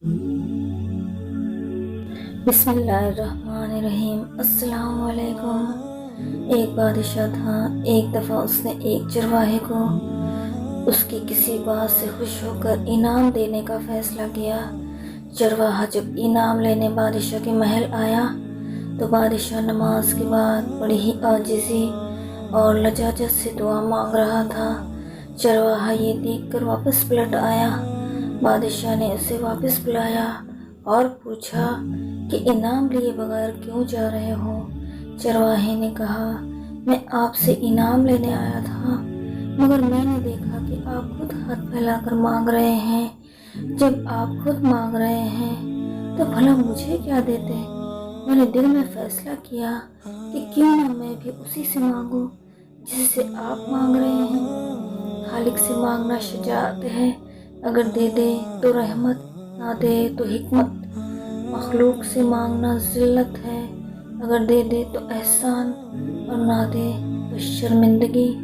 بسم اللہ الرحمن الرحیم۔ السلام علیکم۔ ایک بادشاہ تھا۔ ایک دفعہ اس نے ایک چرواہے کو اس کی کسی بات سے خوش ہو کر انعام دینے کا فیصلہ کیا۔ چرواہا جب انعام لینے بادشاہ کے محل آیا تو بادشاہ نماز کے بعد بڑی ہی عاجزی اور لجاجت سے دعا مانگ رہا تھا۔ چرواہا یہ دیکھ کر واپس پلٹ آیا۔ بادشاہ نے اسے واپس بلایا اور پوچھا کہ انعام لیے بغیر کیوں جا رہے ہو؟ چرواہے نے کہا، میں آپ سے انعام لینے آیا تھا، مگر میں نے دیکھا کہ آپ خود ہاتھ پھیلا کر مانگ رہے ہیں۔ جب آپ خود مانگ رہے ہیں تو بھلا مجھے کیا دیتے؟ میں نے دل میں فیصلہ کیا کہ کیوں نہ میں بھی اسی سے مانگوں جس سے آپ مانگ رہے ہیں۔ خالق سے مانگنا شجاعت ہے، اگر دے دے تو رحمت، نہ دے تو حکمت۔ مخلوق سے مانگنا ذلت ہے، اگر دے دے تو احسان اور نہ دے تو شرمندگی۔